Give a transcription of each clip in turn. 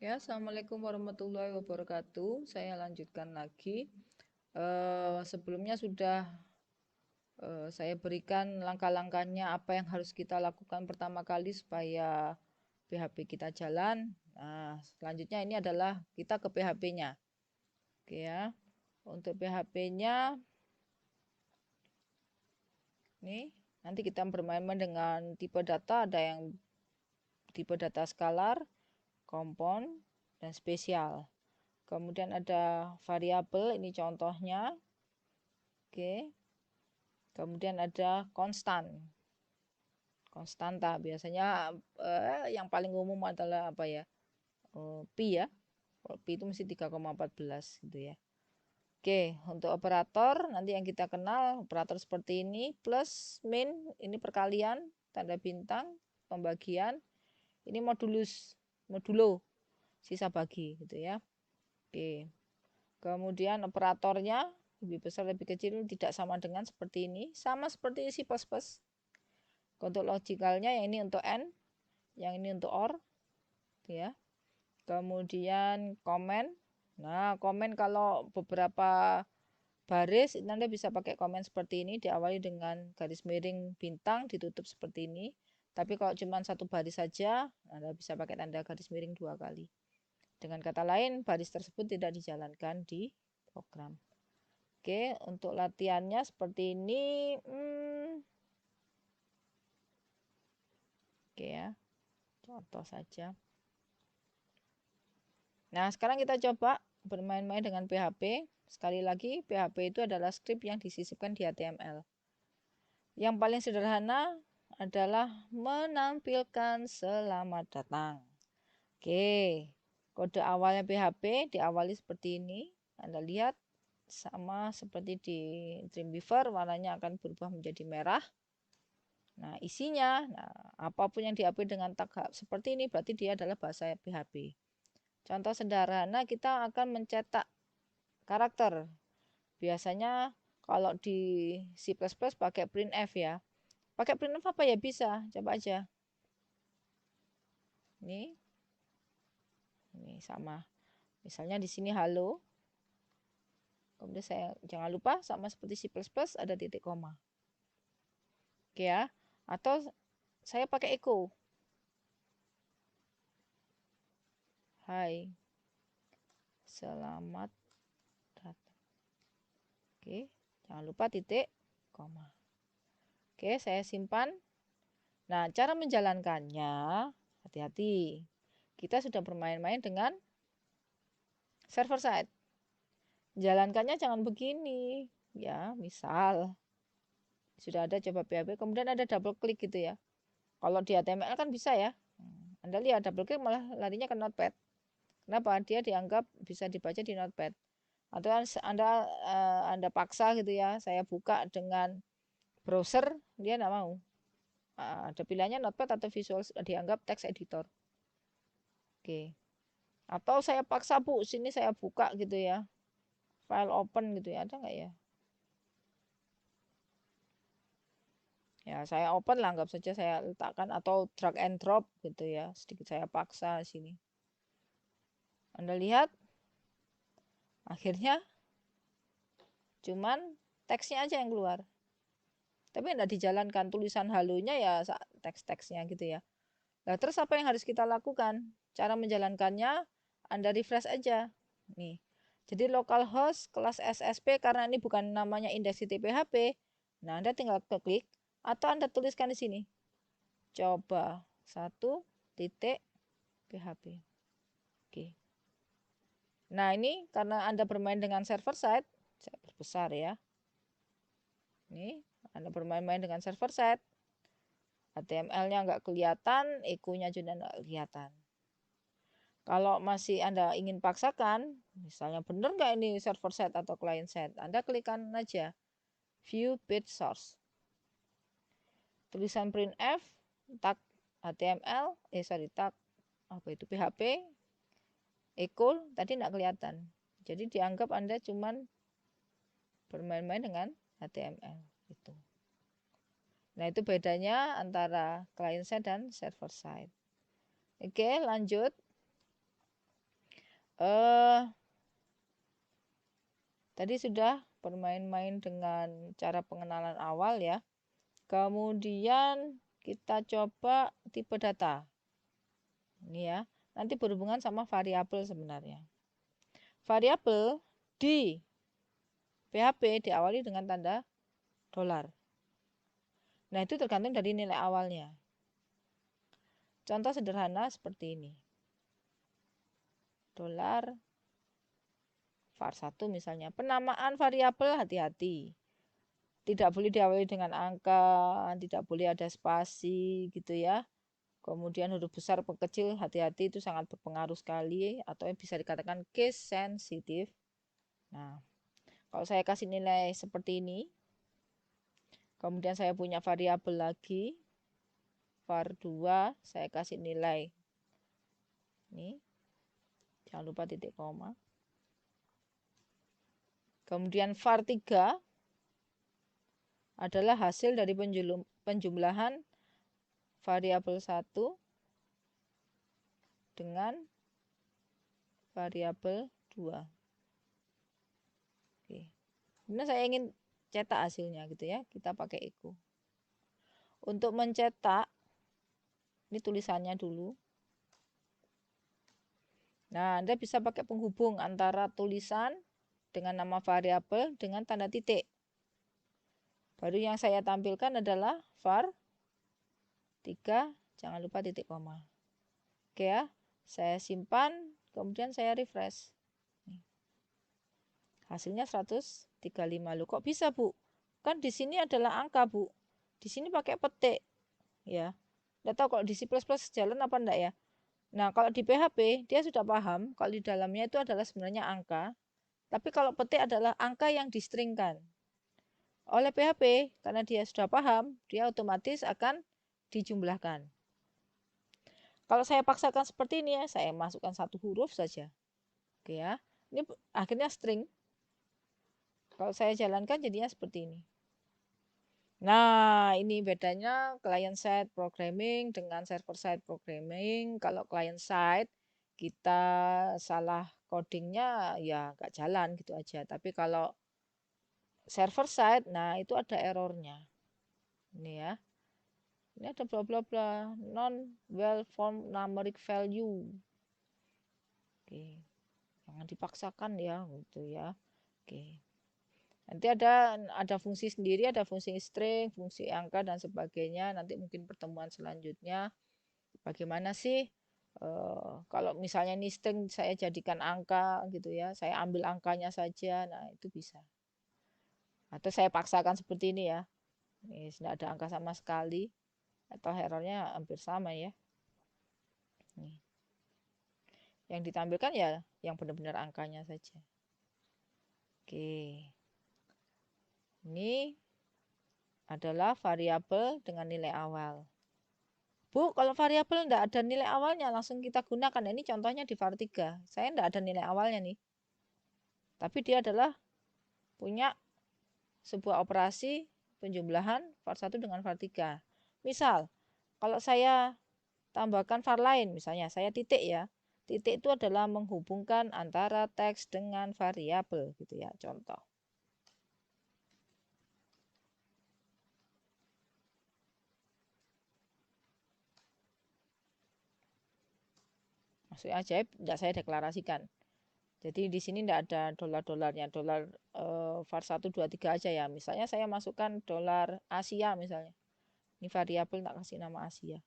Ya, Assalamualaikum warahmatullahi wabarakatuh. Saya lanjutkan lagi. Sebelumnya sudah saya berikan langkah-langkahnya apa yang harus kita lakukan pertama kali supaya PHP kita jalan. Nah, selanjutnya ini adalah kita ke PHP-nya. Oke ya. Untuk PHP-nya nih, nanti kita bermain-main dengan tipe data, ada yang tipe data skalar, kompon, dan spesial. Kemudian ada variabel, ini contohnya. Oke. Kemudian ada konstanta. Biasanya yang paling umum adalah apa ya? Pi ya. Kalau pi itu mesti 3,14 gitu ya. Oke, untuk operator nanti yang kita kenal operator seperti ini, plus, min, ini perkalian, tanda bintang, pembagian, ini modulo, sisa bagi gitu ya. Oke. Kemudian operatornya lebih besar lebih kecil tidak sama dengan seperti ini, sama seperti C++. Untuk logikalnya yang ini untuk n, yang ini untuk or, ya. Kemudian komen. Nah, komen kalau beberapa baris, Anda bisa pakai komen seperti ini, diawali dengan garis miring bintang, ditutup seperti ini. Tapi kalau cuma satu baris saja, Anda bisa pakai tanda garis miring 2 kali. Dengan kata lain, baris tersebut tidak dijalankan di program. Oke, untuk latihannya seperti ini. Oke ya, contoh saja. Nah, sekarang kita coba bermain-main dengan PHP. Sekali lagi, PHP itu adalah skrip yang disisipkan di HTML. Yang paling sederhana adalah menampilkan selamat datang. Oke, kode awalnya PHP diawali seperti ini. Anda lihat sama seperti di Dreamweaver, warnanya akan berubah menjadi merah. Nah, isinya, apapun yang diapi dengan tag seperti ini berarti dia adalah bahasa PHP. Contoh sederhana, kita akan mencetak karakter. Biasanya kalau di C++ pakai printf ya. Pakai printf apa ya bisa? Coba aja. Ini sama. Misalnya di sini halo. Kemudian saya jangan lupa sama seperti C++ ada titik koma. Oke ya. Atau saya pakai echo. Hai. Selamat datang. Oke, jangan lupa titik koma. Oke, saya simpan. Nah, cara menjalankannya, hati-hati. Kita sudah bermain-main dengan server side. Jalankannya jangan begini. Ya, misal. Sudah ada coba PHP, kemudian ada double klik gitu ya. Kalau di HTML kan bisa ya. Anda lihat double klik malah larinya ke Notepad. Kenapa? Dia dianggap bisa dibaca di Notepad. Atau Anda paksa gitu ya, saya buka dengan browser, dia tidak mau. Ada pilihannya Notepad atau Visual, dianggap text editor. Oke. Atau saya paksa Bu, sini saya buka gitu ya. File open gitu ya, ada nggak ya? Ya, saya open lah, anggap saja saya letakkan atau drag and drop gitu ya. Sedikit saya paksa sini. Anda lihat, akhirnya cuman teksnya aja yang keluar. Tapi tidak dijalankan, tulisan halonya ya teks-teksnya gitu ya. Nah, terus apa yang harus kita lakukan? Cara menjalankannya, Anda refresh aja. Nih. Jadi localhost kelas SSP karena ini bukan namanya index.php. Nah, Anda tinggal klik atau Anda tuliskan di sini. Coba 1.php. Oke. Nah, ini karena Anda bermain dengan server side, saya perbesar ya. Ini Anda bermain-main dengan server side. HTML-nya nggak kelihatan, echo-nya juga nggak kelihatan. Kalau masih Anda ingin paksakan, misalnya benar nggak ini server side atau client side, Anda klikkan aja view page source. Tulisan printf, tag HTML, tag apa itu PHP, echo tadi nggak kelihatan. Jadi dianggap Anda cuman bermain-main dengan HTML itu. Nah, itu bedanya antara client side dan server side. Oke, lanjut. Tadi sudah bermain-main dengan cara pengenalan awal ya. Kemudian kita coba tipe data. Ini ya, nanti berhubungan sama variabel sebenarnya. Variabel di PHP diawali dengan tanda dolar. Nah, itu tergantung dari nilai awalnya. Contoh sederhana seperti ini. Dolar var1 misalnya. Penamaan variabel hati-hati. Tidak boleh diawali dengan angka, tidak boleh ada spasi gitu ya. Kemudian huruf besar atau kecil hati-hati, itu sangat berpengaruh sekali atau bisa dikatakan case sensitif. Nah, kalau saya kasih nilai seperti ini, kemudian saya punya variabel lagi, var2, saya kasih nilai ini, jangan lupa titik koma. Kemudian var3 adalah hasil dari penjumlahan variabel 1 dengan variabel 2. Oke. Kemudian saya ingin cetak hasilnya gitu ya, kita pakai echo. Untuk mencetak, ini tulisannya dulu. Nah, Anda bisa pakai penghubung antara tulisan dengan nama variabel dengan tanda titik. Baru yang saya tampilkan adalah var3, jangan lupa titik koma. Oke ya, saya simpan, kemudian saya refresh. Hasilnya 135. Loh, kok bisa, Bu? Kan di sini adalah angka, Bu. Di sini pakai petik. Ya. Nggak tahu kalau di C++ jalan apa enggak ya. Nah, kalau di PHP, dia sudah paham kalau di dalamnya itu adalah sebenarnya angka. Tapi kalau petik adalah angka yang distringkan. Oleh PHP, karena dia sudah paham, dia otomatis akan dijumlahkan. Kalau saya paksakan seperti ini ya, saya masukkan satu huruf saja. Oke ya. Ini akhirnya string. Kalau saya jalankan jadinya seperti ini. Nah, ini bedanya client side programming dengan server side programming. Kalau client side kita salah codingnya ya nggak jalan gitu aja. Tapi kalau server side, nah itu ada errornya. Ini ya. Ini ada bla bla bla, non well formed numeric value. Oke. Jangan dipaksakan ya gitu ya. Oke. Nanti ada fungsi sendiri, ada fungsi string, fungsi angka dan sebagainya. Nanti mungkin pertemuan selanjutnya bagaimana sih kalau misalnya ini string saya jadikan angka gitu ya, saya ambil angkanya saja, nah itu bisa. Atau saya paksakan seperti ini ya, ini tidak ada angka sama sekali, atau errornya hampir sama ya. Nih. Yang ditampilkan ya yang benar-benar angkanya saja. Oke. Ini adalah variabel dengan nilai awal. Bu, kalau variabel tidak ada nilai awalnya, langsung kita gunakan. Ini contohnya di var3. Saya tidak ada nilai awalnya nih. Tapi dia adalah punya sebuah operasi penjumlahan var1 dengan var3. Misal, kalau saya tambahkan var lain, misalnya saya titik ya. Titik itu adalah menghubungkan antara teks dengan variabel gitu ya, contoh. Maksudnya ajaib, tidak saya deklarasikan. Jadi di sini tidak ada dolar-dolarnya, dolar var1, 2, 3 aja ya. Misalnya saya masukkan dolar Asia misalnya. Ini variabel tak kasih nama Asia.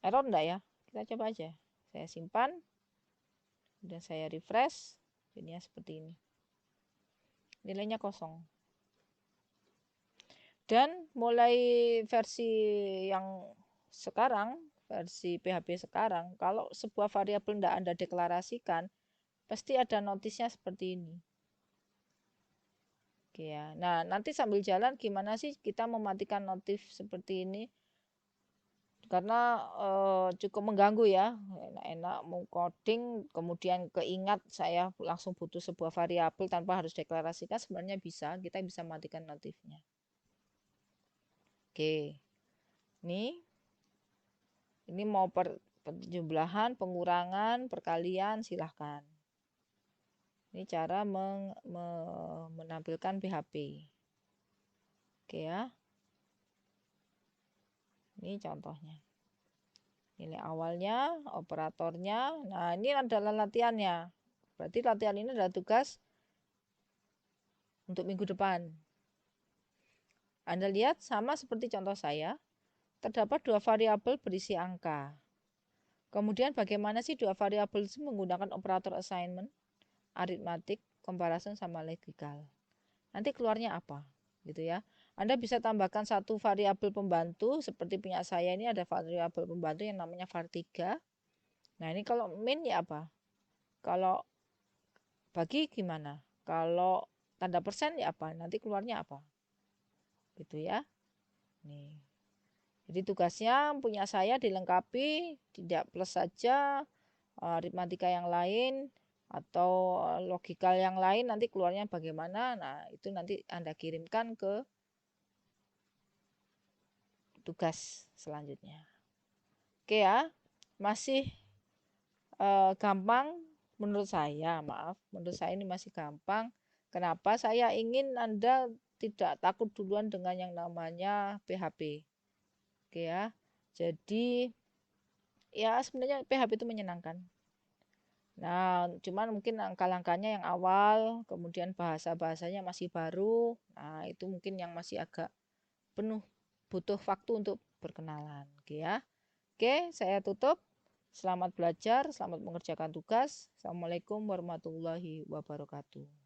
Error enggak ya? Kita coba aja. Saya simpan. Dan saya refresh. Jadinya seperti ini. Nilainya kosong. Dan mulai versi yang sekarang, versi PHP sekarang, kalau sebuah variabel tidak Anda deklarasikan, pasti ada notisnya seperti ini. Oke ya. Nah, nanti sambil jalan gimana sih kita mematikan notif seperti ini? Karena cukup mengganggu ya. Enak-enak mau coding, kemudian keingat saya langsung butuh sebuah variabel tanpa harus deklarasikan, sebenarnya bisa. Kita bisa matikan notifnya. Oke. Ini mau Penjumlahan, pengurangan, perkalian, silahkan. Ini cara menampilkan PHP. Oke ya. Ini contohnya. Nilai awalnya, operatornya. Nah, ini adalah latihannya. Berarti latihan ini adalah tugas untuk minggu depan. Anda lihat sama seperti contoh saya, terdapat dua variabel berisi angka. Kemudian bagaimana sih dua variabel itu menggunakan operator assignment, aritmatik, comparison, sama logical. Nanti keluarnya apa? Gitu ya. Anda bisa tambahkan satu variabel pembantu, seperti punya saya ini ada variabel pembantu yang namanya var3. Nah, ini kalau min ya apa? Kalau bagi gimana? Kalau tanda persen ya apa? Nanti keluarnya apa? Gitu ya. Nih. Jadi tugasnya punya saya dilengkapi, tidak plus saja, aritmatika yang lain atau logikal yang lain nanti keluarnya bagaimana. Nah, itu nanti Anda kirimkan ke tugas selanjutnya. Oke ya, masih gampang menurut saya, maaf, menurut saya ini masih gampang. Kenapa? Saya ingin Anda tidak takut duluan dengan yang namanya PHP. Oke ya. Jadi ya sebenarnya PHP itu menyenangkan. Nah, cuman mungkin langkah-langkahnya yang awal, kemudian bahasa-bahasanya masih baru. Nah, itu mungkin yang masih agak penuh, butuh waktu untuk berkenalan. Oke ya. Oke, saya tutup. Selamat belajar, selamat mengerjakan tugas. Assalamualaikum warahmatullahi wabarakatuh.